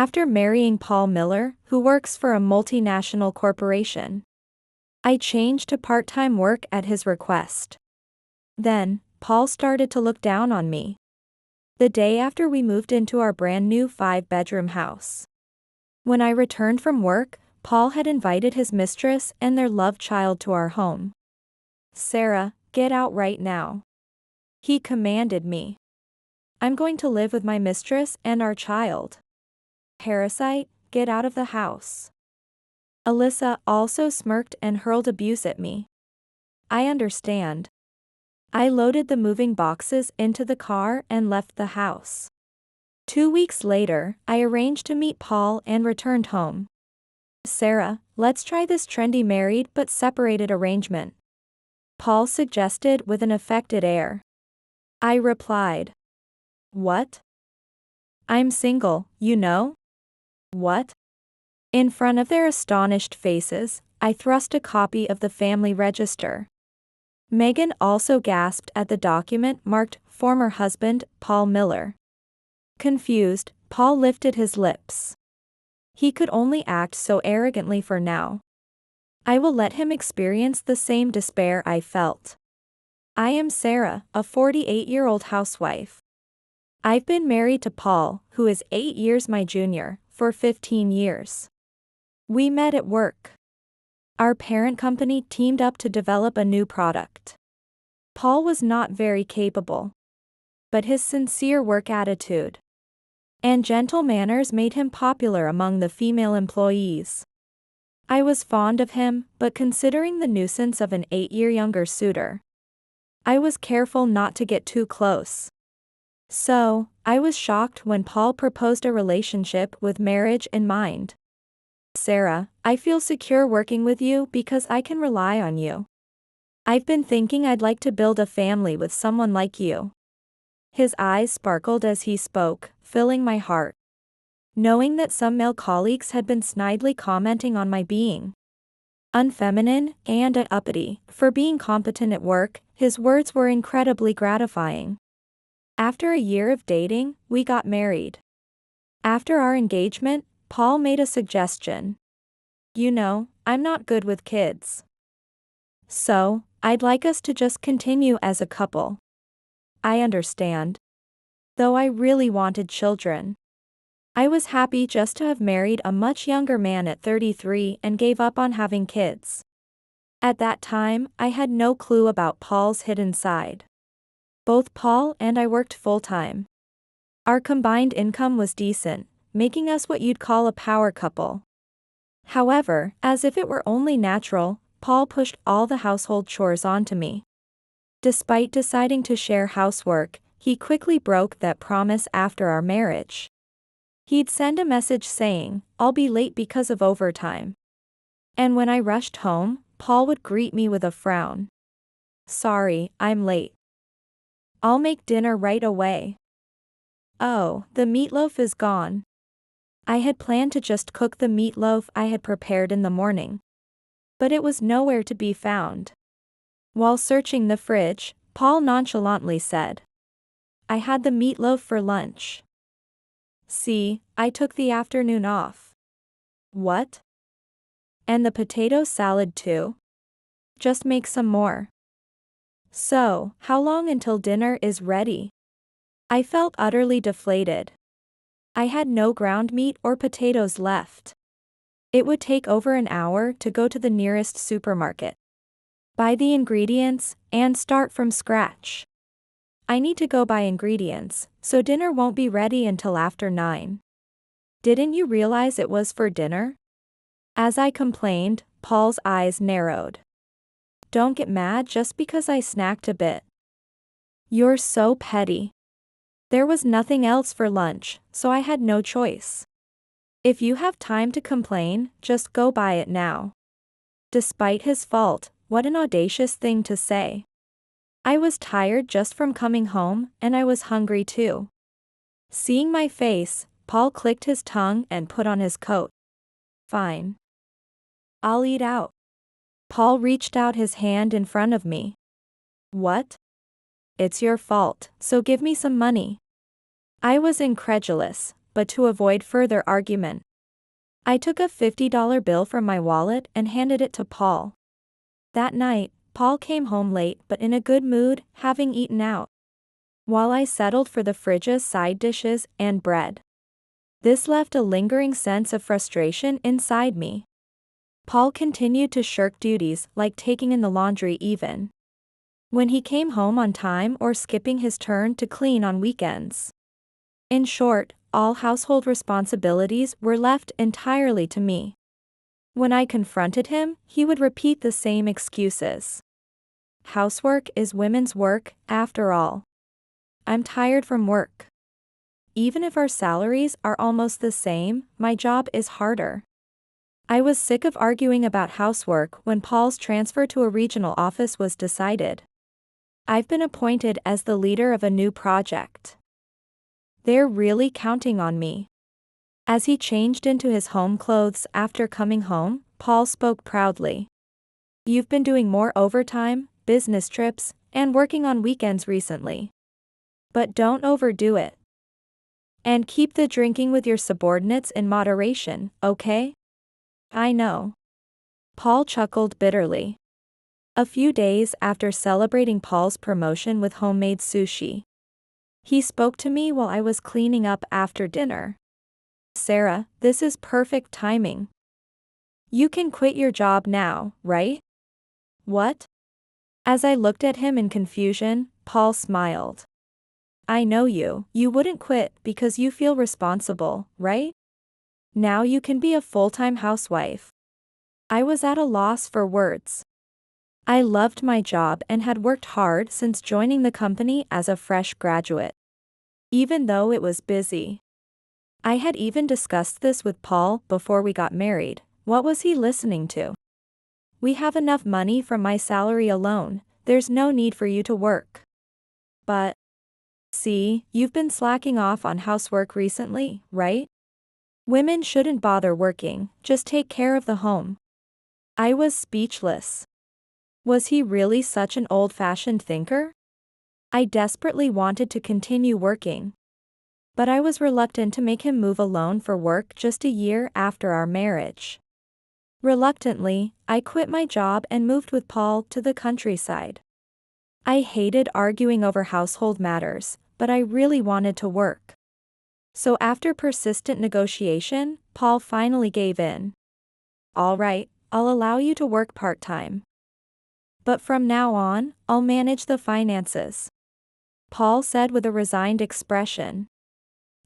after marrying Paul Miller, who works for a multinational corporation. I changed to part-time work at his request. Then, Paul started to look down on me. The day after we moved into our brand new 5-bedroom house. When I returned from work, Paul had invited his mistress and their love child to our home. "Sarah, get out right now," he commanded me. "I'm going to live with my mistress and our child." "Parasite, get out of the house." Alyssa also smirked and hurled abuse at me. "I understand." I loaded the moving boxes into the car and left the house. 2 weeks later, I arranged to meet Paul and returned home. "Sarah, let's try this trendy married but separated arrangement," Paul suggested with an affected air. I replied, "What? I'm single, you know." "What?" In front of their astonished faces, I thrust a copy of the family register. Megan also gasped at the document marked "Former Husband, Paul Miller." Confused, Paul lifted his lips. He could only act so arrogantly for now. I will let him experience the same despair I felt. I am Sarah, a 48-year-old housewife. I've been married to Paul, who is 8 years my junior, for 15 years. We met at work. Our parent company teamed up to develop a new product. Paul was not very capable, but his sincere work attitude and gentle manners made him popular among the female employees. I was fond of him, but considering the nuisance of an 8-year younger suitor, I was careful not to get too close. So, I was shocked when Paul proposed a relationship with marriage in mind. "Sarah, I feel secure working with you because I can rely on you. I've been thinking I'd like to build a family with someone like you." His eyes sparkled as he spoke, filling my heart. Knowing that some male colleagues had been snidely commenting on my being unfeminine and uppity for being competent at work, his words were incredibly gratifying. After a year of dating, we got married. After our engagement, Paul made a suggestion. "You know, I'm not good with kids. So, I'd like us to just continue as a couple." I understand. Though I really wanted children. I was happy just to have married a much younger man at 33 and gave up on having kids. At that time, I had no clue about Paul's hidden side. Both Paul and I worked full-time. Our combined income was decent, making us what you'd call a power couple. However, as if it were only natural, Paul pushed all the household chores onto me. Despite deciding to share housework, he quickly broke that promise after our marriage. He'd send a message saying, "I'll be late because of overtime." And when I rushed home, Paul would greet me with a frown. "Sorry, I'm late. I'll make dinner right away." Oh, the meatloaf is gone. I had planned to just cook the meatloaf I had prepared in the morning. But it was nowhere to be found. While searching the fridge, Paul nonchalantly said, "I had the meatloaf for lunch. See, I took the afternoon off." "What? And the potato salad too? Just make some more." "So, how long until dinner is ready?" I felt utterly deflated. I had no ground meat or potatoes left. It would take over an hour to go to the nearest supermarket, buy the ingredients, and start from scratch. I need to go buy ingredients, so dinner won't be ready until after 9. "Didn't you realize it was for dinner?" As I complained, Paul's eyes narrowed. "Don't get mad just because I snacked a bit. You're so petty. There was nothing else for lunch, so I had no choice. If you have time to complain, just go buy it now." Despite his fault, what an audacious thing to say. I was tired just from coming home, and I was hungry too. Seeing my face, Paul clicked his tongue and put on his coat. "Fine. I'll eat out." Paul reached out his hand in front of me. "What?" "It's your fault, so give me some money." I was incredulous, but to avoid further argument. I took a $50 bill from my wallet and handed it to Paul. That night, Paul came home late but in a good mood, having eaten out. While I settled for the fridge's side dishes and bread. This left a lingering sense of frustration inside me. Paul continued to shirk duties like taking in the laundry even when he came home on time or skipping his turn to clean on weekends. In short, all household responsibilities were left entirely to me. When I confronted him, he would repeat the same excuses. Housework is women's work, after all. I'm tired from work. Even if our salaries are almost the same, my job is harder. I was sick of arguing about housework when Paul's transfer to a regional office was decided. I've been appointed as the leader of a new project. They're really counting on me. As he changed into his home clothes after coming home, Paul spoke proudly. You've been doing more overtime, business trips, and working on weekends recently. But don't overdo it. And keep the drinking with your subordinates in moderation, okay? I know. Paul chuckled bitterly. A few days after celebrating Paul's promotion with homemade sushi, he spoke to me while I was cleaning up after dinner. Sarah, this is perfect timing. You can quit your job now, right? What? As I looked at him in confusion, Paul smiled. I know you wouldn't quit because you feel responsible, right? Now you can be a full-time housewife. I was at a loss for words. I loved my job and had worked hard since joining the company as a fresh graduate. Even though it was busy. I had even discussed this with Paul before we got married. What was he listening to? We have enough money from my salary alone, there's no need for you to work. But, see, you've been slacking off on housework recently, right? Women shouldn't bother working, just take care of the home. I was speechless. Was he really such an old-fashioned thinker? I desperately wanted to continue working. But I was reluctant to make him move alone for work just a year after our marriage. Reluctantly, I quit my job and moved with Paul to the countryside. I hated arguing over household matters, but I really wanted to work. So after persistent negotiation, Paul finally gave in. All right, I'll allow you to work part-time. But from now on, I'll manage the finances. Paul said with a resigned expression.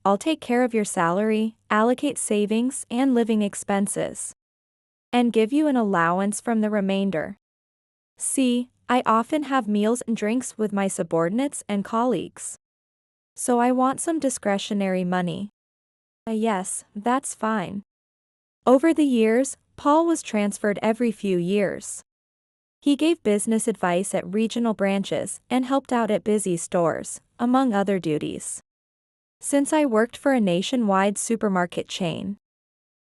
I'll take care of your salary, allocate savings and living expenses. And give you an allowance from the remainder. See, I often have meals and drinks with my subordinates and colleagues. So I want some discretionary money. Yes, that's fine. Over the years, Paul was transferred every few years. He gave business advice at regional branches and helped out at busy stores, among other duties. Since I worked for a nationwide supermarket chain,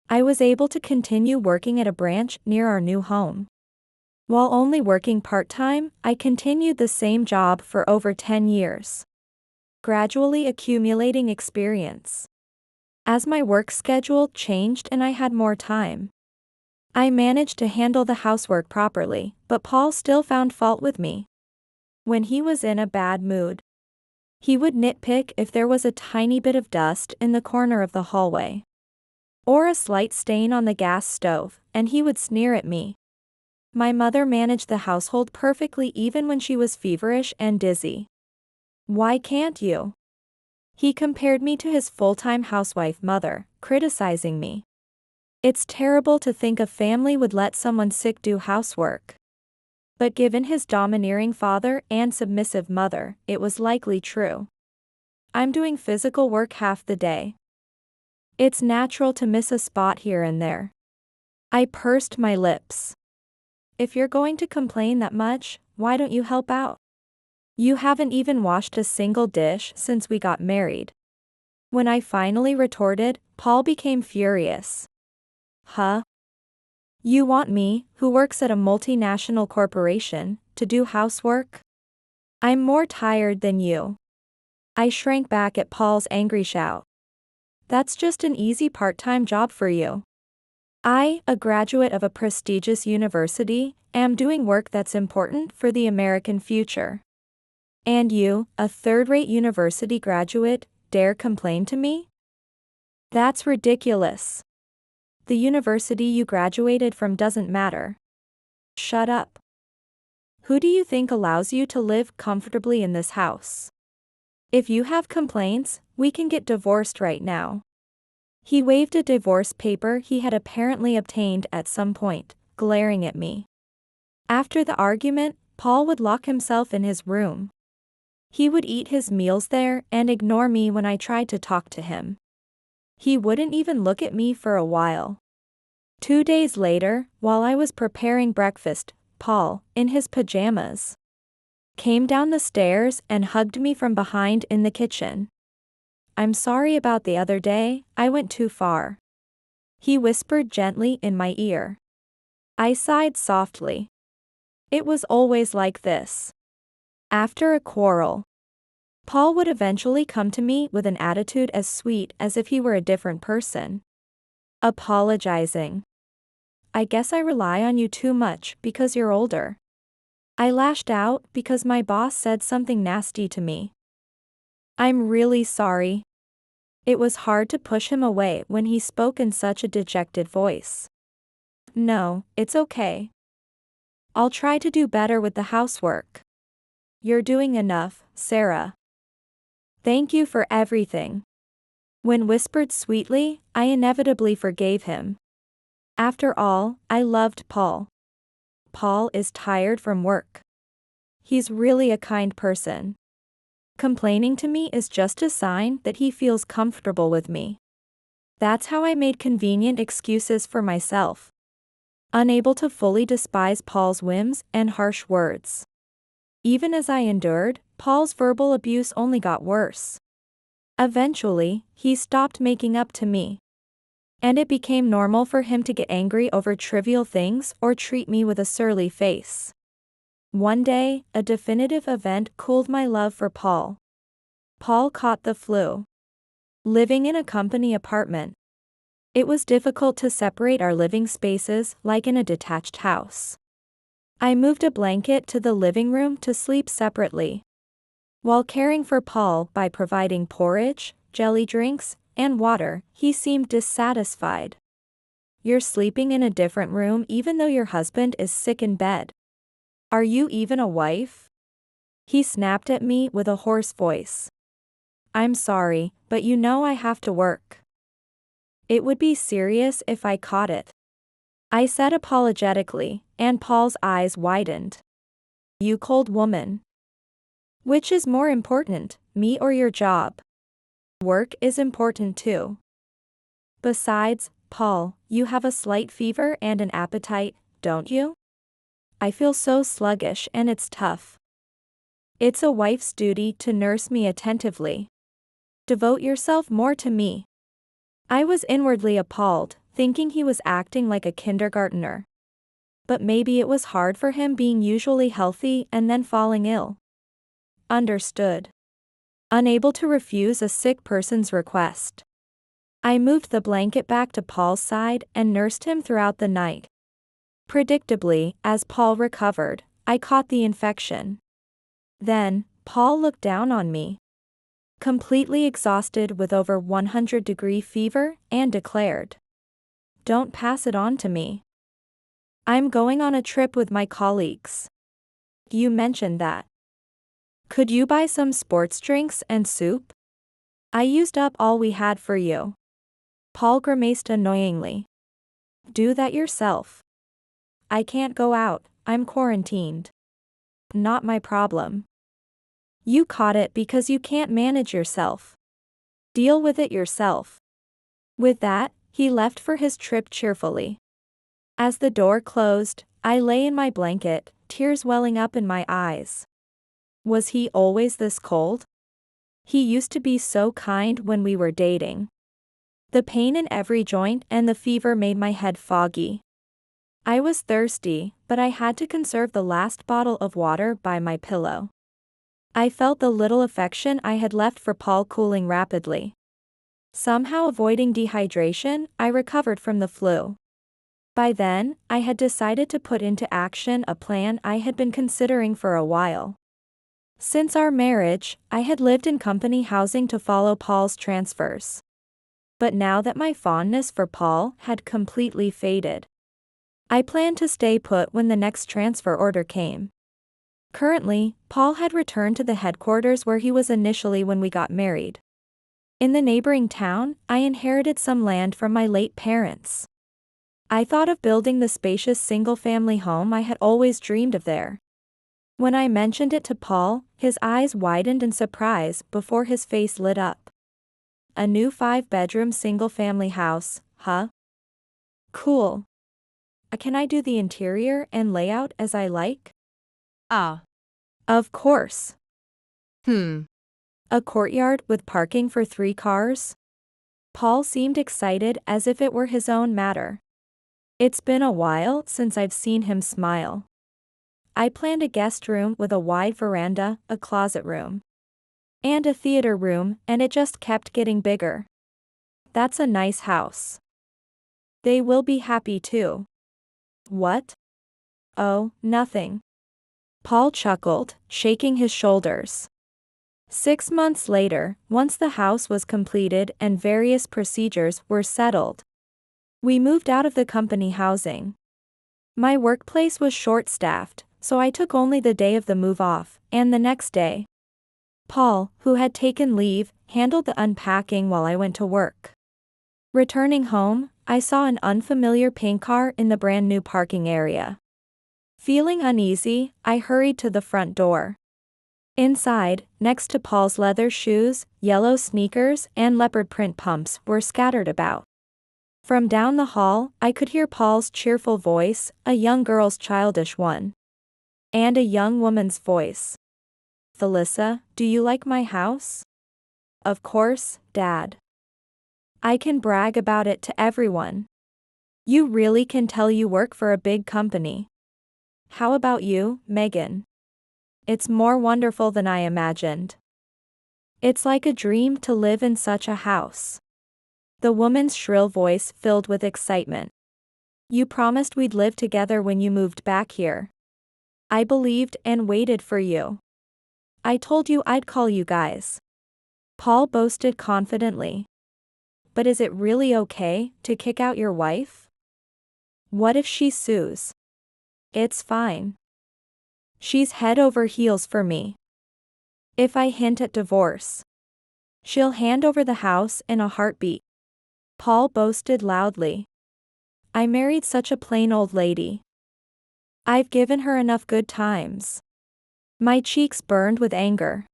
I was able to continue working at a branch near our new home. While only working part-time, I continued the same job for over 10 years. Gradually accumulating experience. As my work schedule changed and I had more time, I managed to handle the housework properly, but Paul still found fault with me. When he was in a bad mood, he would nitpick if there was a tiny bit of dust in the corner of the hallway, or a slight stain on the gas stove, and he would sneer at me. My mother managed the household perfectly even when she was feverish and dizzy. Why can't you? He compared me to his full-time housewife mother, criticizing me. It's terrible to think a family would let someone sick do housework. But given his domineering father and submissive mother, it was likely true. I'm doing physical work half the day. It's natural to miss a spot here and there. I pursed my lips. If you're going to complain that much, why don't you help out? You haven't even washed a single dish since we got married. When I finally retorted, Paul became furious. Huh? You want me, who works at a multinational corporation, to do housework? I'm more tired than you. I shrank back at Paul's angry shout. That's just an easy part-time job for you. I, a graduate of a prestigious university, am doing work that's important for the American future. And you, a third-rate university graduate, dare complain to me? That's ridiculous. The university you graduated from doesn't matter. Shut up. Who do you think allows you to live comfortably in this house? If you have complaints, we can get divorced right now. He waved a divorce paper he had apparently obtained at some point, glaring at me. After the argument, Paul would lock himself in his room. He would eat his meals there and ignore me when I tried to talk to him. He wouldn't even look at me for a while. 2 days later, while I was preparing breakfast, Paul, in his pajamas, came down the stairs and hugged me from behind in the kitchen. I'm sorry about the other day, I went too far. He whispered gently in my ear. I sighed softly. It was always like this. After a quarrel, Paul would eventually come to me with an attitude as sweet as if he were a different person. Apologizing. I guess I rely on you too much because you're older. I lashed out because my boss said something nasty to me. I'm really sorry. It was hard to push him away when he spoke in such a dejected voice. No, it's okay. I'll try to do better with the housework. You're doing enough, Sarah. Thank you for everything. When whispered sweetly, I inevitably forgave him. After all, I loved Paul. Paul is tired from work. He's really a kind person. Complaining to me is just a sign that he feels comfortable with me. That's how I made convenient excuses for myself. Unable to fully despise Paul's whims and harsh words. Even as I endured, Paul's verbal abuse only got worse. Eventually, he stopped making up to me. And it became normal for him to get angry over trivial things or treat me with a surly face. One day, a definitive event cooled my love for Paul. Paul caught the flu. Living in a company apartment, it was difficult to separate our living spaces like in a detached house. I moved a blanket to the living room to sleep separately. While caring for Paul by providing porridge, jelly drinks, and water, he seemed dissatisfied. You're sleeping in a different room even though your husband is sick in bed. Are you even a wife? He snapped at me with a hoarse voice. I'm sorry, but you know I have to work. It would be serious if I caught it. I said apologetically, and Paul's eyes widened. You cold woman. Which is more important, me or your job? Work is important too. Besides, Paul, you have a slight fever and an appetite, don't you? I feel so sluggish and it's tough. It's a wife's duty to nurse me attentively. Devote yourself more to me. I was inwardly appalled, thinking he was acting like a kindergartner. But maybe it was hard for him being usually healthy and then falling ill. Understood. Unable to refuse a sick person's request, I moved the blanket back to Paul's side and nursed him throughout the night. Predictably, as Paul recovered, I caught the infection. Then, Paul looked down on me, completely exhausted with over 100-degree fever, and declared, "Don't pass it on to me. I'm going on a trip with my colleagues. You mentioned that. Could you buy some sports drinks and soup? I used up all we had for you." Paul grimaced annoyingly. Do that yourself. I can't go out, I'm quarantined. Not my problem. You caught it because you can't manage yourself. Deal with it yourself. With that, he left for his trip cheerfully. As the door closed, I lay in my blanket, tears welling up in my eyes. Was he always this cold? He used to be so kind when we were dating. The pain in every joint and the fever made my head foggy. I was thirsty, but I had to conserve the last bottle of water by my pillow. I felt the little affection I had left for Paul cooling rapidly. Somehow avoiding dehydration, I recovered from the flu. By then, I had decided to put into action a plan I had been considering for a while. Since our marriage, I had lived in company housing to follow Paul's transfers. But now that my fondness for Paul had completely faded, I planned to stay put when the next transfer order came. Currently, Paul had returned to the headquarters where he was initially when we got married. In the neighboring town, I inherited some land from my late parents. I thought of building the spacious single-family home I had always dreamed of there. When I mentioned it to Paul, his eyes widened in surprise before his face lit up. A new 5-bedroom single-family house, huh? Cool. Can I do the interior and layout as I like? Ah. Of course. A courtyard with parking for 3 cars? Paul seemed excited as if it were his own matter. It's been a while since I've seen him smile. I planned a guest room with a wide veranda, a closet room, and a theater room, and it just kept getting bigger. That's a nice house. They will be happy too. What? Oh, nothing. Paul chuckled, shaking his shoulders. 6 months later, once the house was completed and various procedures were settled, we moved out of the company housing. My workplace was short-staffed, so I took only the day of the move off, and the next day. Paul, who had taken leave, handled the unpacking while I went to work. Returning home, I saw an unfamiliar pink car in the brand new parking area. Feeling uneasy, I hurried to the front door. Inside, next to Paul's leather shoes, yellow sneakers and leopard print pumps were scattered about. From down the hall, I could hear Paul's cheerful voice, a young girl's childish one, and a young woman's voice. Felissa, do you like my house? Of course, Dad. I can brag about it to everyone. You really can tell you work for a big company. How about you, Megan? It's more wonderful than I imagined. It's like a dream to live in such a house. The woman's shrill voice filled with excitement. You promised we'd live together when you moved back here. I believed and waited for you. I told you I'd call you guys. Paul boasted confidently. But is it really okay to kick out your wife? What if she sues? It's fine. She's head over heels for me. If I hint at divorce, she'll hand over the house in a heartbeat. Paul boasted loudly. I married such a plain old lady. I've given her enough good times. My cheeks burned with anger.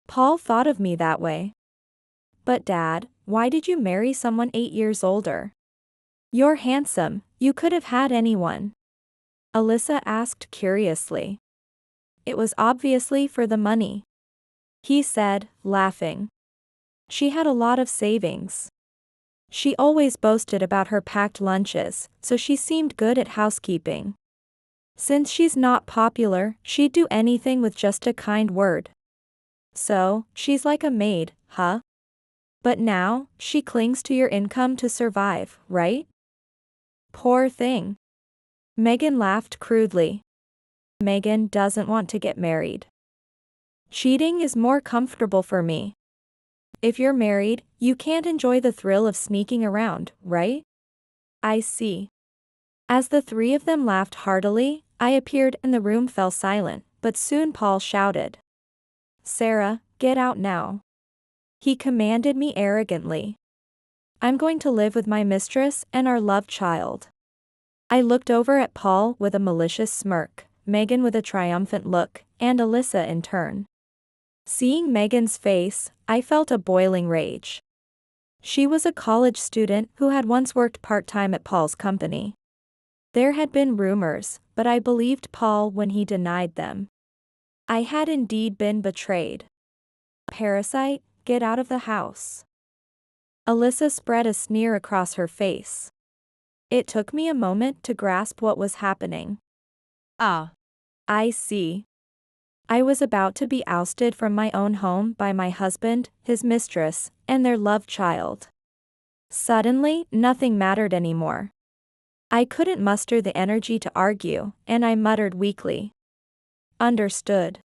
Paul thought of me that way. But Dad, why did you marry someone 8 years older? You're handsome, you could have had anyone. Alyssa asked curiously. It was obviously for the money. He said, laughing. She had a lot of savings. She always boasted about her packed lunches, so she seemed good at housekeeping. Since she's not popular, she'd do anything with just a kind word. So, she's like a maid, huh? But now, she clings to your income to survive, right? Poor thing. Megan laughed crudely. Megan doesn't want to get married. Cheating is more comfortable for me. If you're married, you can't enjoy the thrill of sneaking around, right? I see. As the 3 of them laughed heartily, I appeared and the room fell silent, but soon Paul shouted. Sarah, get out now. He commanded me arrogantly. I'm going to live with my mistress and our love child. I looked over at Paul with a malicious smirk, Megan with a triumphant look, and Alyssa in turn. Seeing Megan's face, I felt a boiling rage. She was a college student who had once worked part-time at Paul's company. There had been rumors, but I believed Paul when he denied them. I had indeed been betrayed. Parasite, get out of the house. Alyssa spread a sneer across her face. It took me a moment to grasp what was happening. Ah. I see. I was about to be ousted from my own home by my husband, his mistress, and their loved child. Suddenly, nothing mattered anymore. I couldn't muster the energy to argue, and I muttered weakly. Understood.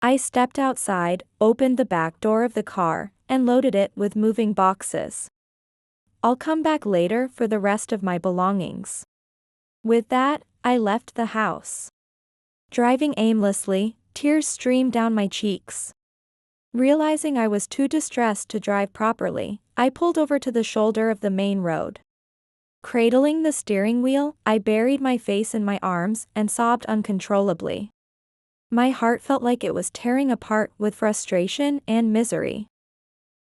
I stepped outside, opened the back door of the car, and loaded it with moving boxes. I'll come back later for the rest of my belongings. With that, I left the house. Driving aimlessly, tears streamed down my cheeks. Realizing I was too distressed to drive properly, I pulled over to the shoulder of the main road. Cradling the steering wheel, I buried my face in my arms and sobbed uncontrollably. My heart felt like it was tearing apart with frustration and misery.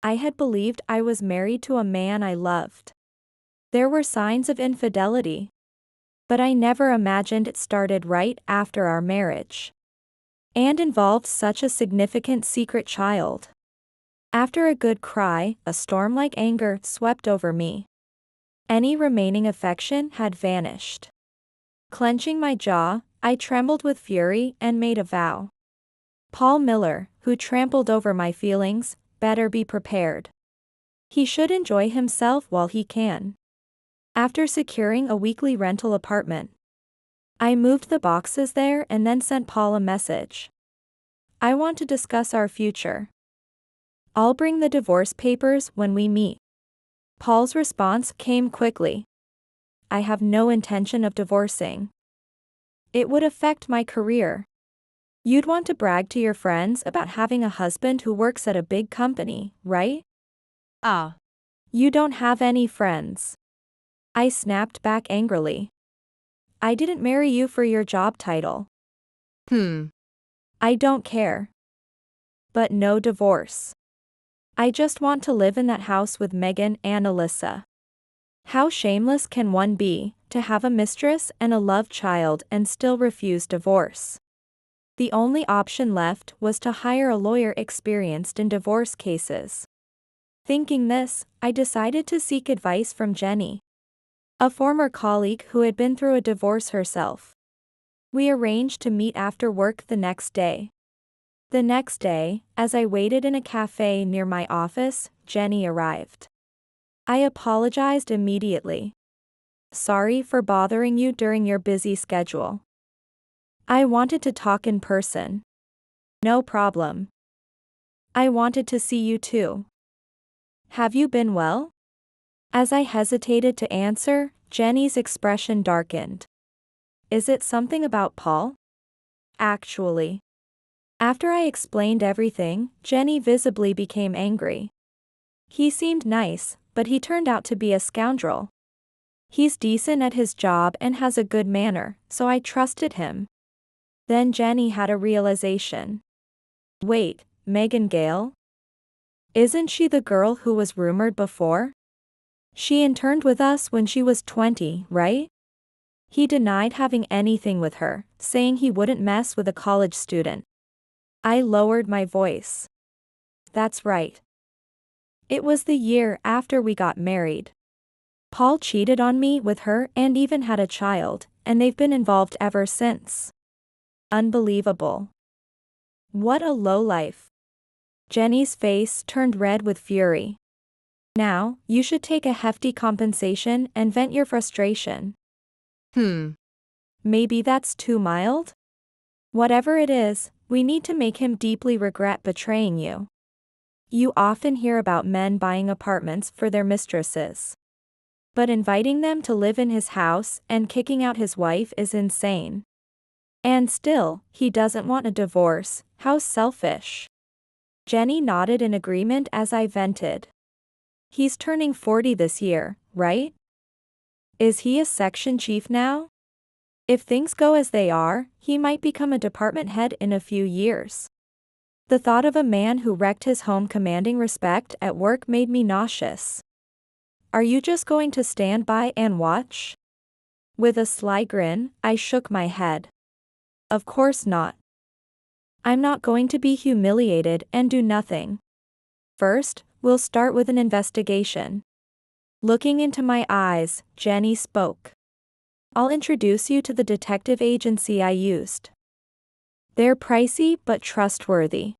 I had believed I was married to a man I loved. There were signs of infidelity. But I never imagined it started right after our marriage. And involved such a significant secret child. After a good cry, a storm-like anger swept over me. Any remaining affection had vanished. Clenching my jaw, I trembled with fury and made a vow. Paul Miller, who trampled over my feelings, better be prepared. He should enjoy himself while he can. After securing a weekly rental apartment, I moved the boxes there and then sent Paul a message. I want to discuss our future. I'll bring the divorce papers when we meet. Paul's response came quickly. I have no intention of divorcing. It would affect my career. You'd want to brag to your friends about having a husband who works at a big company, right? Ah. You don't have any friends. I snapped back angrily. I didn't marry you for your job title. I don't care. But no divorce. I just want to live in that house with Megan and Alyssa. How shameless can one be, to have a mistress and a loved child and still refuse divorce? The only option left was to hire a lawyer experienced in divorce cases. Thinking this, I decided to seek advice from Jenny, a former colleague who had been through a divorce herself. We arranged to meet after work the next day. The next day, as I waited in a cafe near my office, Jenny arrived. I apologized immediately. Sorry for bothering you during your busy schedule. I wanted to talk in person. No problem. I wanted to see you too. Have you been well? As I hesitated to answer, Jenny's expression darkened. Is it something about Paul? Actually. After I explained everything, Jenny visibly became angry. He seemed nice, but he turned out to be a scoundrel. He's decent at his job and has a good manner, so I trusted him. Then Jenny had a realization. Wait, Megan Gale? Isn't she the girl who was rumored before? She interned with us when she was 20, right? He denied having anything with her, saying he wouldn't mess with a college student. I lowered my voice. That's right. It was the year after we got married. Paul cheated on me with her and even had a child, and they've been involved ever since. Unbelievable. What a lowlife. Jenny's face turned red with fury. Now, you should take a hefty compensation and vent your frustration. Maybe that's too mild? Whatever it is, we need to make him deeply regret betraying you. You often hear about men buying apartments for their mistresses. But inviting them to live in his house and kicking out his wife is insane. And still, he doesn't want a divorce. How selfish. Jenny nodded in agreement as I vented. He's turning 40 this year, right? Is he a section chief now? If things go as they are, he might become a department head in a few years. The thought of a man who wrecked his home commanding respect at work made me nauseous. Are you just going to stand by and watch? With a sly grin, I shook my head. Of course not. I'm not going to be humiliated and do nothing. First, we'll start with an investigation. Looking into my eyes, Jenny spoke. I'll introduce you to the detective agency I used. They're pricey but trustworthy.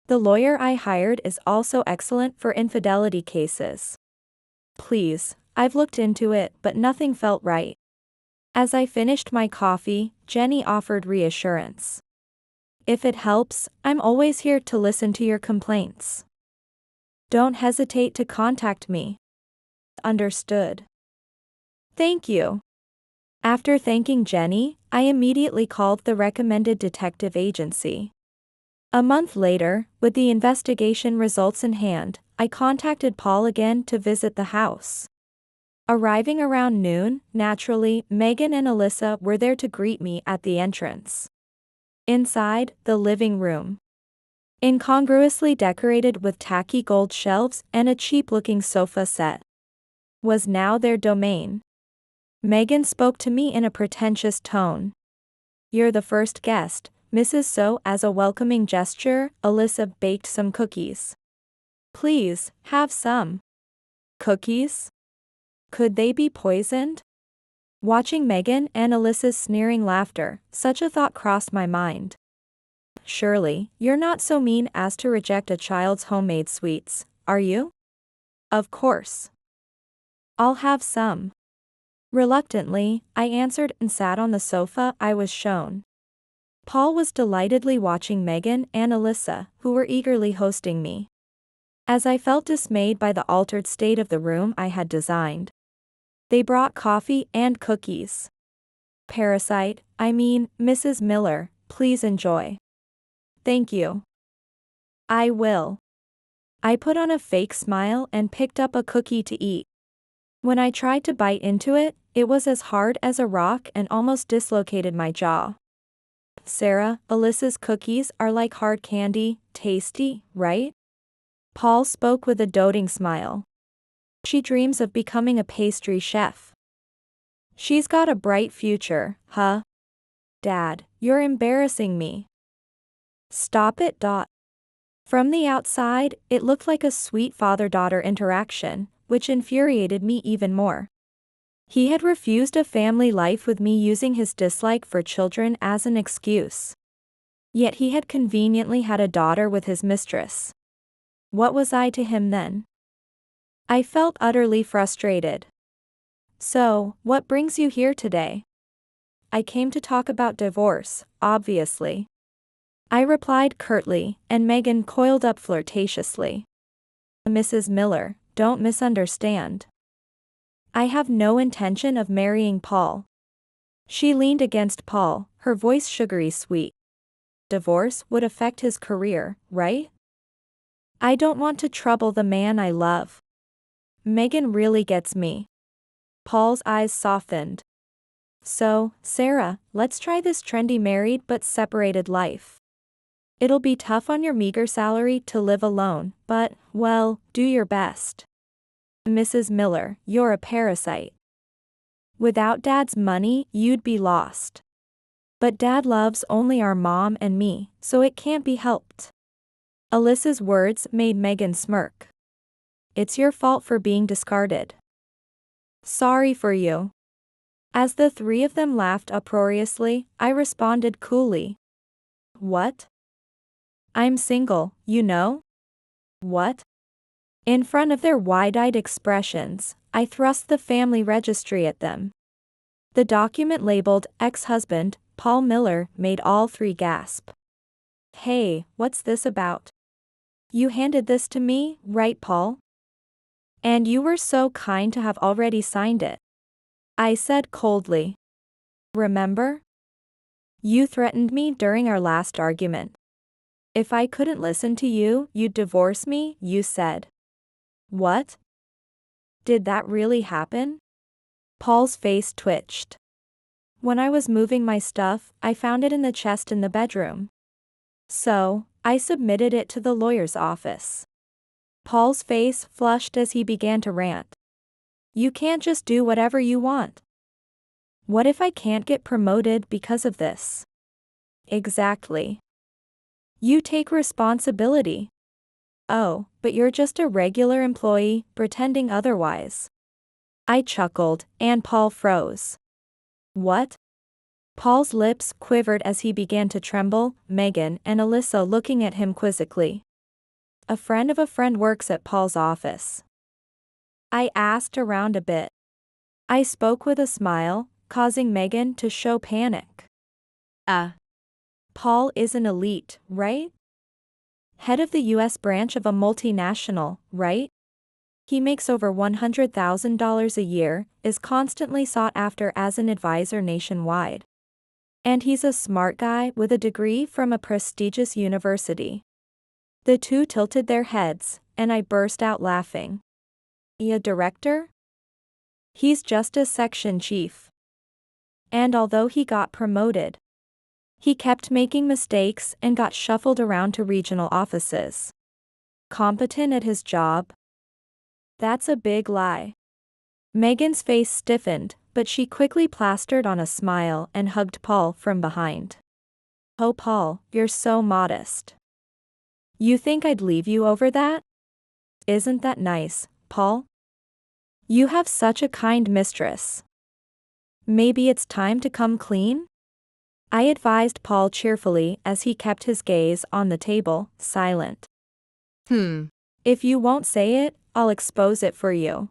The lawyer I hired is also excellent for infidelity cases. Please, I've looked into it, but nothing felt right. As I finished my coffee, Jenny offered reassurance. If it helps, I'm always here to listen to your complaints. Don't hesitate to contact me. Understood. Thank you. After thanking Jenny, I immediately called the recommended detective agency. A month later, with the investigation results in hand, I contacted Paul again to visit the house. Arriving around noon, naturally, Megan and Alyssa were there to greet me at the entrance. Inside, the living room, incongruously decorated with tacky gold shelves and a cheap-looking sofa set, was now their domain. Megan spoke to me in a pretentious tone. "You're the first guest, Mrs. So." As a welcoming gesture, Alyssa baked some cookies. "Please, have some." Cookies? Could they be poisoned? Watching Megan and Alyssa's sneering laughter, such a thought crossed my mind. Surely, you're not so mean as to reject a child's homemade sweets, are you? Of course. I'll have some. Reluctantly, I answered and sat on the sofa I was shown. Paul was delightedly watching Megan and Alyssa, who were eagerly hosting me. As I felt dismayed by the altered state of the room I had designed, they brought coffee and cookies. "Parasite, Mrs. Miller, please enjoy." "Thank you. I will." I put on a fake smile and picked up a cookie to eat. When I tried to bite into it, it was as hard as a rock and almost dislocated my jaw. "Sarah, Alyssa's cookies are like hard candy, tasty, right?" Paul spoke with a doting smile. "She dreams of becoming a pastry chef. She's got a bright future, huh?" "Dad, you're embarrassing me." "Stop it. From the outside, it looked like a sweet father-daughter interaction, which infuriated me even more. He had refused a family life with me, using his dislike for children as an excuse. Yet he had conveniently had a daughter with his mistress. What was I to him then? I felt utterly frustrated. "So, what brings you here today?" "I came to talk about divorce, obviously." I replied curtly, and Megan coiled up flirtatiously. "Mrs. Miller, don't misunderstand. I have no intention of marrying Paul." She leaned against Paul, her voice sugary sweet. "Divorce would affect his career, right?" "I don't want to trouble the man I love." Megan really gets me. Paul's eyes softened. "So, Sarah, let's try this trendy married but separated life. It'll be tough on your meager salary to live alone, but, well, do your best." "Mrs. Miller, you're a parasite. Without Dad's money, you'd be lost. But Dad loves only our mom and me, so it can't be helped." Alyssa's words made Megan smirk. "It's your fault for being discarded." "Sorry for you." As the three of them laughed uproariously, I responded coolly. "What? I'm single, you know." "What?" In front of their wide-eyed expressions, I thrust the family registry at them. The document labeled ex-husband, Paul Miller, made all three gasp. "Hey, what's this about? You handed this to me, right, Paul? And you were so kind to have already signed it." I said coldly. "Remember? You threatened me during our last argument. If I couldn't listen to you, you'd divorce me, you said." "What? Did that really happen?" Paul's face twitched. "When I was moving my stuff, I found it in the chest in the bedroom. So, I submitted it to the lawyer's office." Paul's face flushed as he began to rant. "You can't just do whatever you want. What if I can't get promoted because of this?" "Exactly. You take responsibility." "Oh, but you're just a regular employee, pretending otherwise." I chuckled, and Paul froze. "What? Paul's lips quivered as he began to tremble, Megan and Alyssa looking at him quizzically. A friend of a friend works at Paul's office. I asked around a bit. I spoke with a smile, causing Megan to show panic. Paul is an elite, right? Head of the US branch of a multinational, right? He makes over $100,000 a year, is constantly sought after as an advisor nationwide. And he's a smart guy with a degree from a prestigious university. The two tilted their heads, and I burst out laughing. A director? He's just a section chief. And although he got promoted, he kept making mistakes and got shuffled around to regional offices. Competent at his job? That's a big lie. Megan's face stiffened, but she quickly plastered on a smile and hugged Paul from behind. Oh Paul, you're so modest. You think I'd leave you over that? Isn't that nice, Paul? You have such a kind mistress. Maybe it's time to come clean? I advised Paul cheerfully as he kept his gaze on the table, silent. If you won't say it, I'll expose it for you.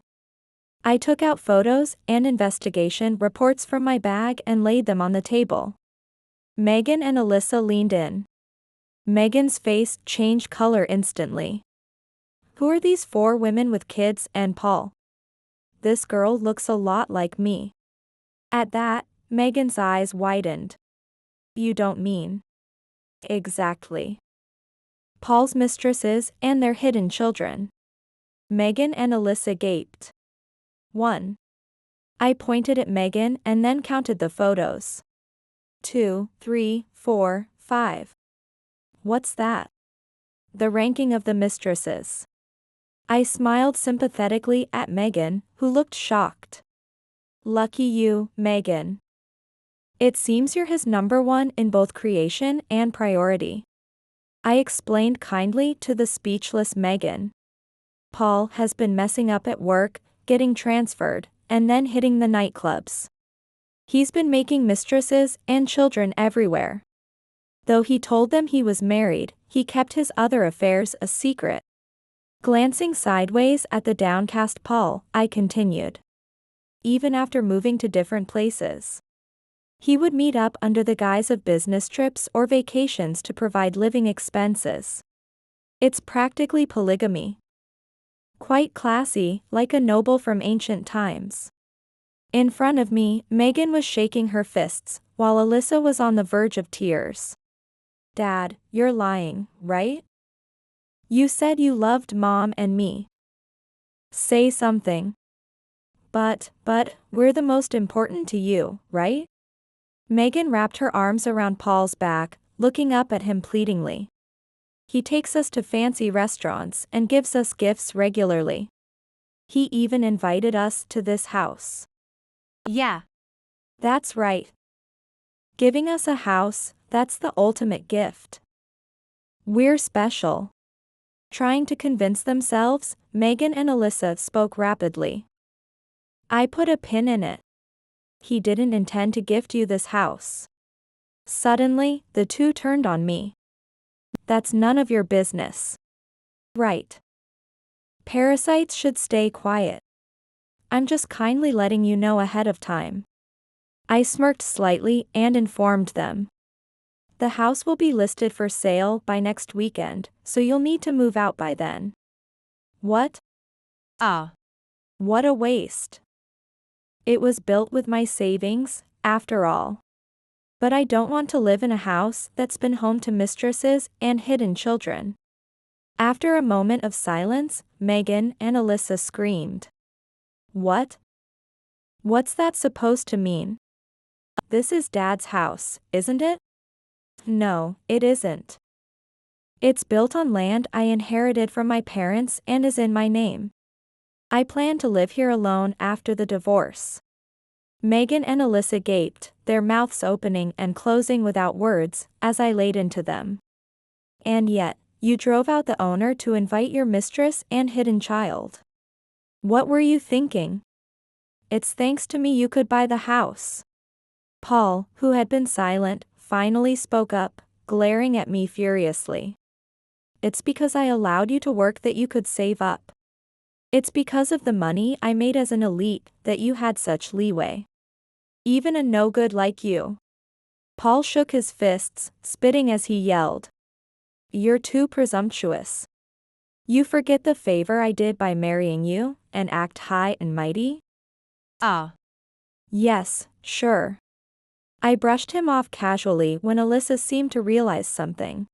I took out photos and investigation reports from my bag and laid them on the table. Megan and Alyssa leaned in. Megan's face changed color instantly. Who are these four women with kids and Paul? This girl looks a lot like me. At that, Megan's eyes widened. You don't mean? Exactly. Paul's mistresses and their hidden children. Megan and Alyssa gaped. 1. I pointed at Megan and then counted the photos. 2, 3, 4, 5. What's that? The ranking of the mistresses. I smiled sympathetically at Megan, who looked shocked. Lucky you, Megan. It seems you're his number one in both creation and priority. I explained kindly to the speechless Megan. Paul has been messing up at work, getting transferred, and then hitting the nightclubs. He's been making mistresses and children everywhere. Though he told them he was married, he kept his other affairs a secret. Glancing sideways at the downcast Paul, I continued. Even after moving to different places, he would meet up under the guise of business trips or vacations to provide living expenses. It's practically polygamy. Quite classy, like a noble from ancient times. In front of me, Megan was shaking her fists, while Alyssa was on the verge of tears. Dad, you're lying, right? You said you loved Mom and me. Say something. But, we're the most important to you, right? Megan wrapped her arms around Paul's back, looking up at him pleadingly. He takes us to fancy restaurants and gives us gifts regularly. He even invited us to this house. Yeah. That's right. Giving us a house, that's the ultimate gift. We're special. Trying to convince themselves, Megan and Alyssa spoke rapidly. I put a pin in it. He didn't intend to gift you this house. Suddenly, the two turned on me. That's none of your business. Right. Parasites should stay quiet. I'm just kindly letting you know ahead of time. I smirked slightly and informed them. The house will be listed for sale by next weekend, so you'll need to move out by then. What? What a waste. It was built with my savings, after all. But I don't want to live in a house that's been home to mistresses and hidden children. After a moment of silence, Megan and Alyssa screamed. What? What's that supposed to mean? This is Dad's house, isn't it? No, it isn't. It's built on land I inherited from my parents and is in my name. I plan to live here alone after the divorce. Megan and Alyssa gaped, their mouths opening and closing without words, as I laid into them. And yet, you drove out the owner to invite your mistress and hidden child. What were you thinking? It's thanks to me you could buy the house. Paul, who had been silent, finally spoke up, glaring at me furiously. It's because I allowed you to work that you could save up. It's because of the money I made as an elite that you had such leeway. Even a no-good like you. Paul shook his fists, spitting as he yelled. You're too presumptuous. You forget the favor I did by marrying you, and act high and mighty? Ah. Yes, sure. I brushed him off casually when Alyssa seemed to realize something.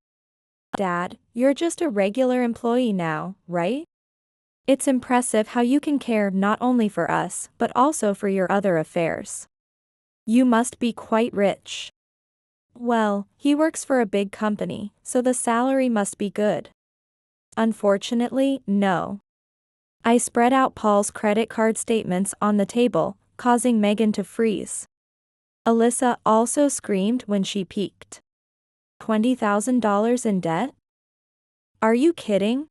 Dad, you're just a regular employee now, right? It's impressive how you can care not only for us, but also for your other affairs. You must be quite rich. Well, he works for a big company, so the salary must be good. Unfortunately, no. I spread out Paul's credit card statements on the table, causing Megan to freeze. Alyssa also screamed when she peeked. $20,000 in debt? Are you kidding?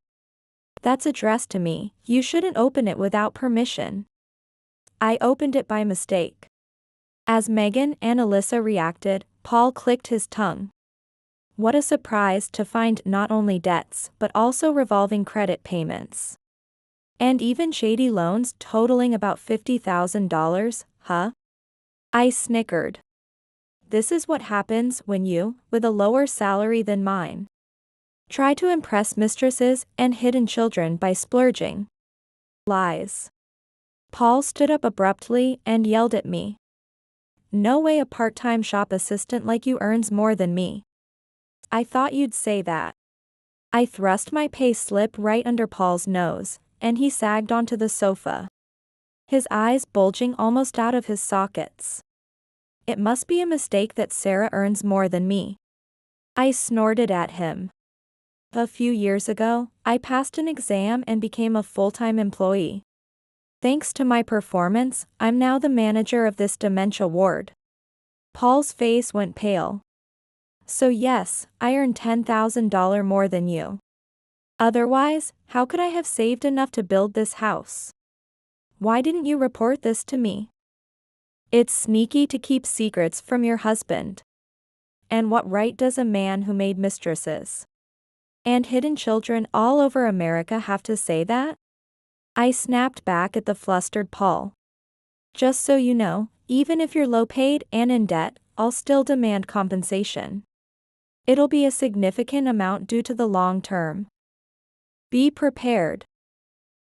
That's addressed to me, you shouldn't open it without permission. I opened it by mistake. As Megan and Alyssa reacted, Paul clicked his tongue. What a surprise to find not only debts but also revolving credit payments. And even shady loans totaling about $50,000, huh? I snickered. This is what happens when you, with a lower salary than mine, try to impress mistresses and hidden children by splurging. Lies. Paul stood up abruptly and yelled at me. No way a part-time shop assistant like you earns more than me. I thought you'd say that. I thrust my pay slip right under Paul's nose, and he sagged onto the sofa. His eyes bulging almost out of his sockets. It must be a mistake that Sarah earns more than me. I snorted at him. A few years ago, I passed an exam and became a full-time employee. Thanks to my performance, I'm now the manager of this dementia ward. Paul's face went pale. So yes, I earn $10,000 more than you. Otherwise, how could I have saved enough to build this house? Why didn't you report this to me? It's sneaky to keep secrets from your husband. And what right does a man who made mistresses and hidden children all over America have to say that? I snapped back at the flustered Paul. Just so you know, even if you're low-paid and in debt, I'll still demand compensation. It'll be a significant amount due to the long term. Be prepared.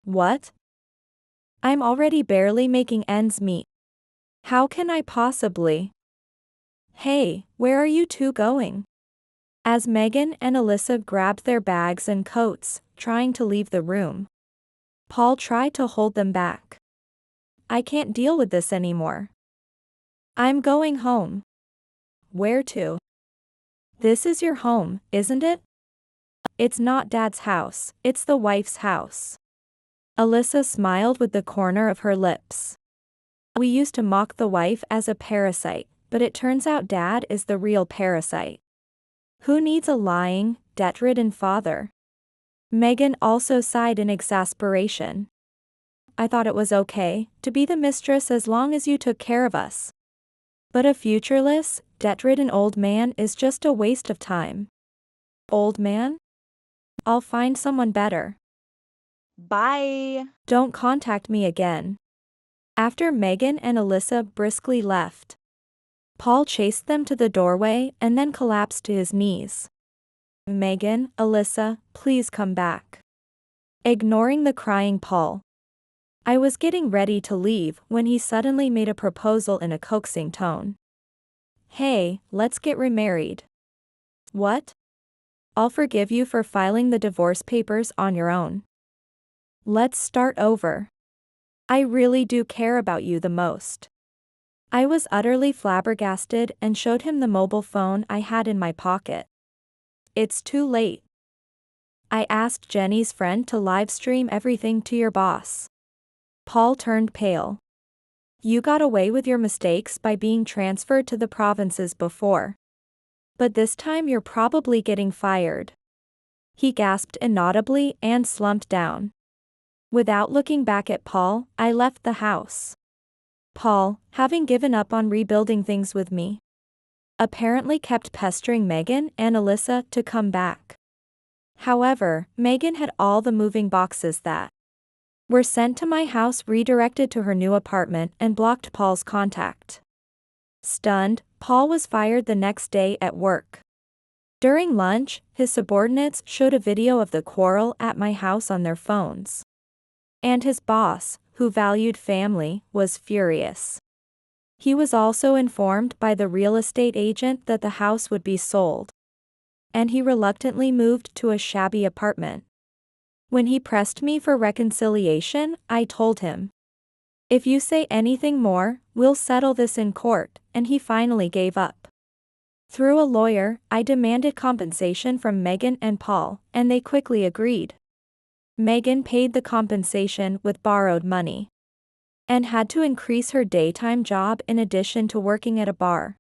What? I'm already barely making ends meet. How can I possibly? Hey, where are you two going? As Megan and Alyssa grabbed their bags and coats, trying to leave the room, Paul tried to hold them back. I can't deal with this anymore. I'm going home. Where to? This is your home, isn't it? It's not Dad's house, it's the wife's house. Alyssa smiled with the corner of her lips. We used to mock the wife as a parasite, but it turns out Dad is the real parasite. Who needs a lying, debt-ridden father? Megan also sighed in exasperation. I thought it was okay to be the mistress as long as you took care of us. But a futureless, debt-ridden old man is just a waste of time. Old man? I'll find someone better. Bye. Don't contact me again. After Megan and Alyssa briskly left, Paul chased them to the doorway and then collapsed to his knees. Megan, Alyssa, please come back. Ignoring the crying Paul. I was getting ready to leave when he suddenly made a proposal in a coaxing tone. Hey, let's get remarried. What? I'll forgive you for filing the divorce papers on your own. Let's start over. I really do care about you the most. I was utterly flabbergasted and showed him the mobile phone I had in my pocket. It's too late. I asked Jenny's friend to live stream everything to your boss. Paul turned pale. You got away with your mistakes by being transferred to the provinces before. But this time you're probably getting fired. He gasped inaudibly and slumped down. Without looking back at Paul, I left the house. Paul, having given up on rebuilding things with me, apparently kept pestering Megan and Alyssa to come back. However, Megan had all the moving boxes that were sent to my house redirected to her new apartment and blocked Paul's contact. Stunned, Paul was fired the next day at work. During lunch, his subordinates showed a video of the quarrel at my house on their phones. And his boss, who valued family, was furious. He was also informed by the real estate agent that the house would be sold, and he reluctantly moved to a shabby apartment. When he pressed me for reconciliation, I told him, "If you say anything more, we'll settle this in court," and he finally gave up. Through a lawyer, I demanded compensation from Megan and Paul, and they quickly agreed. Megan paid the compensation with borrowed money and had to increase her daytime job in addition to working at a bar.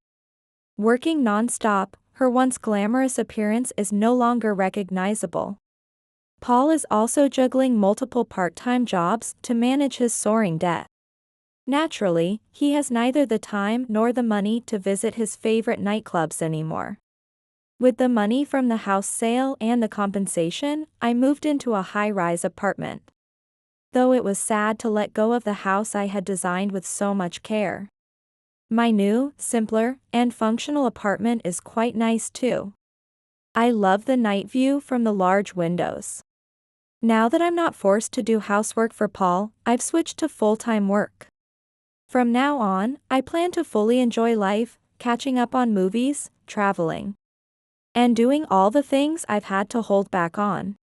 Working non-stop, her once glamorous appearance is no longer recognizable. Paul is also juggling multiple part-time jobs to manage his soaring debt. Naturally, he has neither the time nor the money to visit his favorite nightclubs anymore. With the money from the house sale and the compensation, I moved into a high-rise apartment. Though it was sad to let go of the house I had designed with so much care. My new, simpler, and functional apartment is quite nice too. I love the night view from the large windows. Now that I'm not forced to do housework for Paul, I've switched to full-time work. From now on, I plan to fully enjoy life, catching up on movies, traveling, and doing all the things I've had to hold back on.